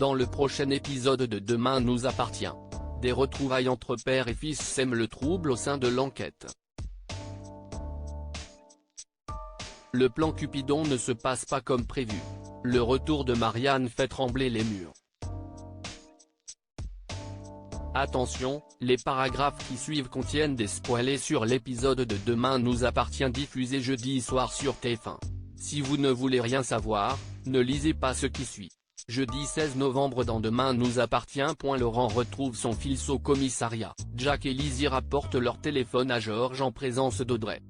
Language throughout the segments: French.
Dans le prochain épisode de Demain nous appartient, des retrouvailles entre père et fils sèment le trouble au sein de l'enquête. Le plan Cupidon ne se passe pas comme prévu. Le retour de Marianne fait trembler les murs. Attention, les paragraphes qui suivent contiennent des spoilers sur l'épisode de Demain nous appartient diffusé jeudi soir sur TF1. Si vous ne voulez rien savoir, ne lisez pas ce qui suit. Jeudi 16 novembre dans Demain nous appartient. Laurent retrouve son fils au commissariat. Jack et Lizzie rapportent leur téléphone à Georges en présence d'Audrey.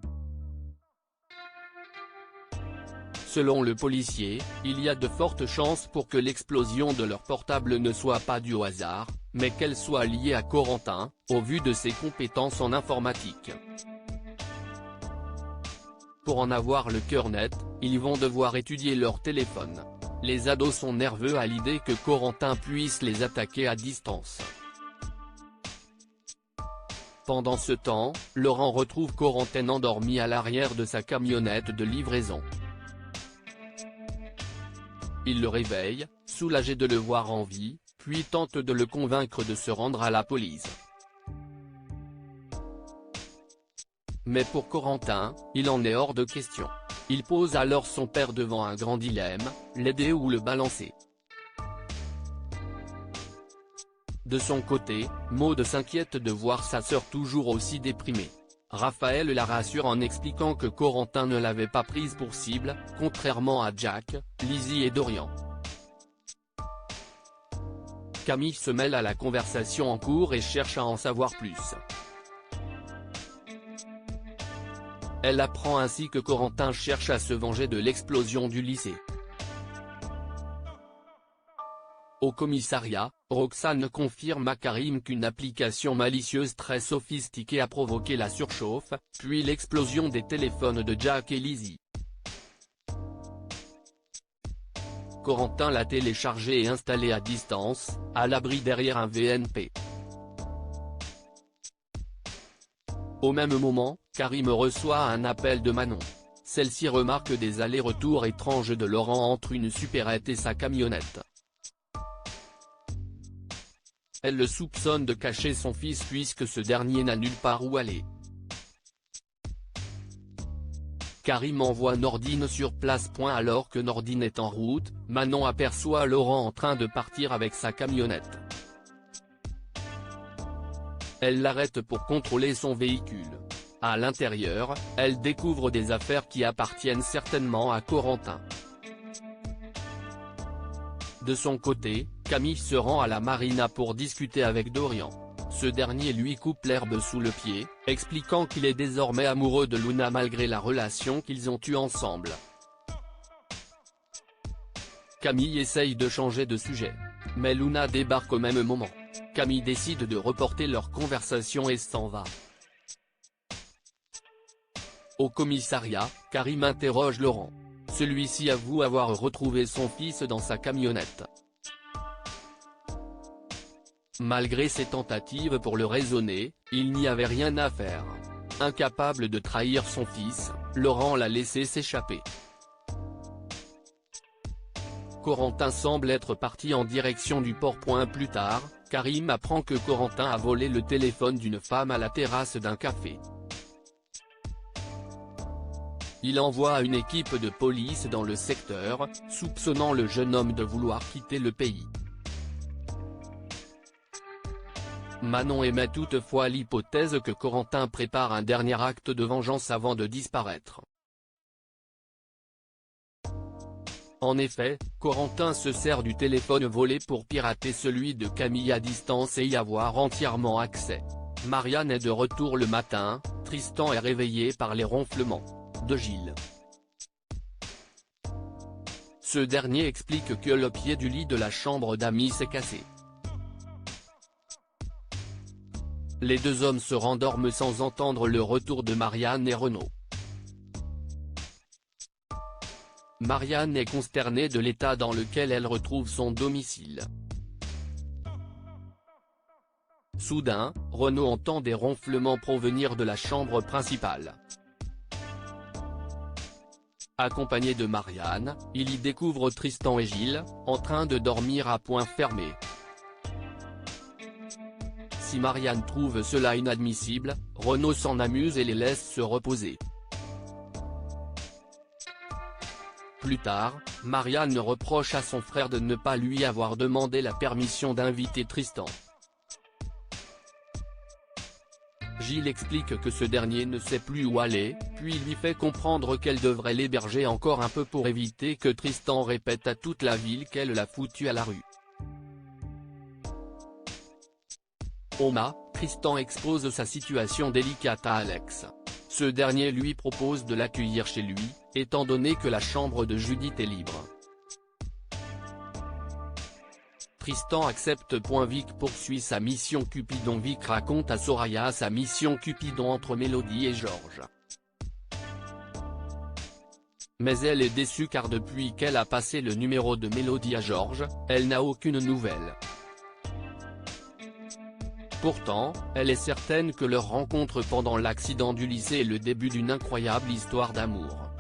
Selon le policier, il y a de fortes chances pour que l'explosion de leur portable ne soit pas due au hasard, mais qu'elle soit liée à Corentin, au vu de ses compétences en informatique. Pour en avoir le cœur net, ils vont devoir étudier leur téléphone. Les ados sont nerveux à l'idée que Corentin puisse les attaquer à distance. Pendant ce temps, Laurent retrouve Corentin endormi à l'arrière de sa camionnette de livraison. Il le réveille, soulagé de le voir en vie, puis tente de le convaincre de se rendre à la police. Mais pour Corentin, il en est hors de question. Il pose alors son père devant un grand dilemme, l'aider ou le balancer. De son côté, Maud s'inquiète de voir sa sœur toujours aussi déprimée. Raphaël la rassure en expliquant que Corentin ne l'avait pas prise pour cible, contrairement à Jack, Lizzie et Dorian. Camille se mêle à la conversation en cours et cherche à en savoir plus. Elle apprend ainsi que Corentin cherche à se venger de l'explosion du lycée. Au commissariat, Roxane confirme à Karim qu'une application malicieuse très sophistiquée a provoqué la surchauffe, puis l'explosion des téléphones de Jack et Lizzie. Corentin l'a téléchargé et installé à distance, à l'abri derrière un VNP. Au même moment, Karim reçoit un appel de Manon. Celle-ci remarque des allers-retours étranges de Laurent entre une supérette et sa camionnette. Elle le soupçonne de cacher son fils puisque ce dernier n'a nulle part où aller. Karim envoie Nordine sur place. Alors que Nordine est en route, Manon aperçoit Laurent en train de partir avec sa camionnette. Elle l'arrête pour contrôler son véhicule. À l'intérieur, elle découvre des affaires qui appartiennent certainement à Corentin. De son côté, Camille se rend à la marina pour discuter avec Dorian. Ce dernier lui coupe l'herbe sous le pied, expliquant qu'il est désormais amoureux de Luna malgré la relation qu'ils ont eue ensemble. Camille essaye de changer de sujet. Mais Luna débarque au même moment. Camille décide de reporter leur conversation et s'en va. Au commissariat, Karim interroge Laurent. Celui-ci avoue avoir retrouvé son fils dans sa camionnette. Malgré ses tentatives pour le raisonner, il n'y avait rien à faire. Incapable de trahir son fils, Laurent l'a laissé s'échapper. Corentin semble être parti en direction du port. Plus tard, Karim apprend que Corentin a volé le téléphone d'une femme à la terrasse d'un café. Il envoie une équipe de police dans le secteur, soupçonnant le jeune homme de vouloir quitter le pays. Manon émet toutefois l'hypothèse que Corentin prépare un dernier acte de vengeance avant de disparaître. En effet, Corentin se sert du téléphone volé pour pirater celui de Camille à distance et y avoir entièrement accès. Marianne est de retour le matin, Tristan est réveillé par les ronflements de Gilles. Ce dernier explique que le pied du lit de la chambre d'amis s'est cassé. Les deux hommes se rendorment sans entendre le retour de Marianne et Renaud. Marianne est consternée de l'état dans lequel elle retrouve son domicile. Soudain, Renaud entend des ronflements provenir de la chambre principale. Accompagné de Marianne, il y découvre Tristan et Gilles, en train de dormir à poing fermé. Si Marianne trouve cela inadmissible, Renaud s'en amuse et les laisse se reposer. Plus tard, Marianne reproche à son frère de ne pas lui avoir demandé la permission d'inviter Tristan. Gilles explique que ce dernier ne sait plus où aller, puis lui fait comprendre qu'elle devrait l'héberger encore un peu pour éviter que Tristan répète à toute la ville qu'elle l'a foutu à la rue. Tristan expose sa situation délicate à Alex. Ce dernier lui propose de l'accueillir chez lui, étant donné que la chambre de Judith est libre. Tristan accepte. Vic poursuit sa mission Cupidon. Vic raconte à Soraya sa mission Cupidon entre Mélodie et Georges. Mais elle est déçue car depuis qu'elle a passé le numéro de Mélodie à Georges, elle n'a aucune nouvelle. Pourtant, elle est certaine que leur rencontre pendant l'accident du lycée est le début d'une incroyable histoire d'amour.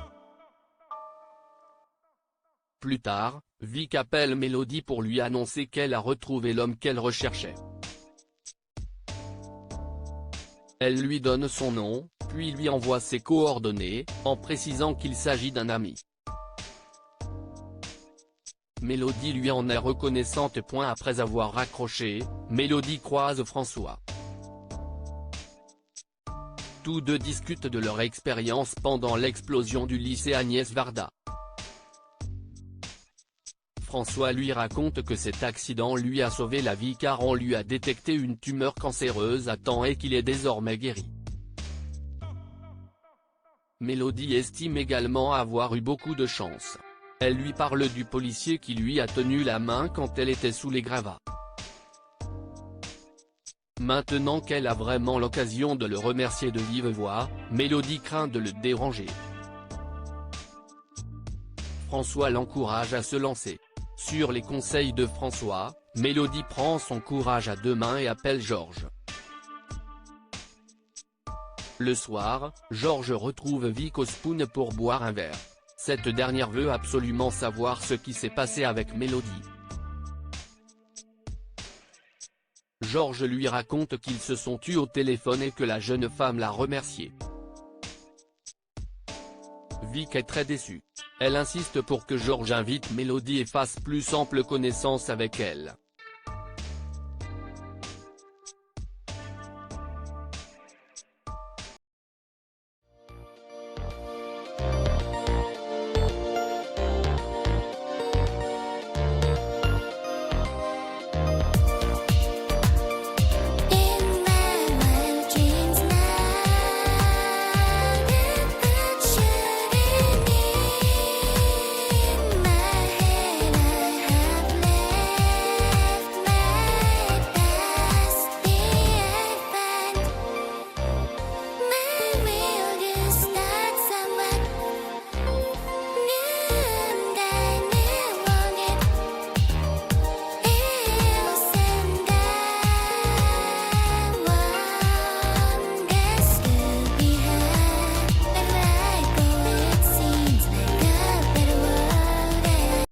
Plus tard, Vic appelle Mélodie pour lui annoncer qu'elle a retrouvé l'homme qu'elle recherchait. Elle lui donne son nom, puis lui envoie ses coordonnées, en précisant qu'il s'agit d'un ami. Mélodie lui en est reconnaissante. Après avoir raccroché, Mélodie croise François. Tous deux discutent de leur expérience pendant l'explosion du lycée Agnès Varda. François lui raconte que cet accident lui a sauvé la vie car on lui a détecté une tumeur cancéreuse à temps et qu'il est désormais guéri. Mélodie estime également avoir eu beaucoup de chance. Elle lui parle du policier qui lui a tenu la main quand elle était sous les gravats. Maintenant qu'elle a vraiment l'occasion de le remercier de vive voix, Mélodie craint de le déranger. François l'encourage à se lancer. Sur les conseils de François, Mélodie prend son courage à deux mains et appelle Georges. Le soir, Georges retrouve Vic au Spoon pour boire un verre. Cette dernière veut absolument savoir ce qui s'est passé avec Mélodie. Georges lui raconte qu'ils se sont tus au téléphone et que la jeune femme l'a remercié. Vic est très déçue. Elle insiste pour que Georges invite Mélodie et fasse plus ample connaissance avec elle.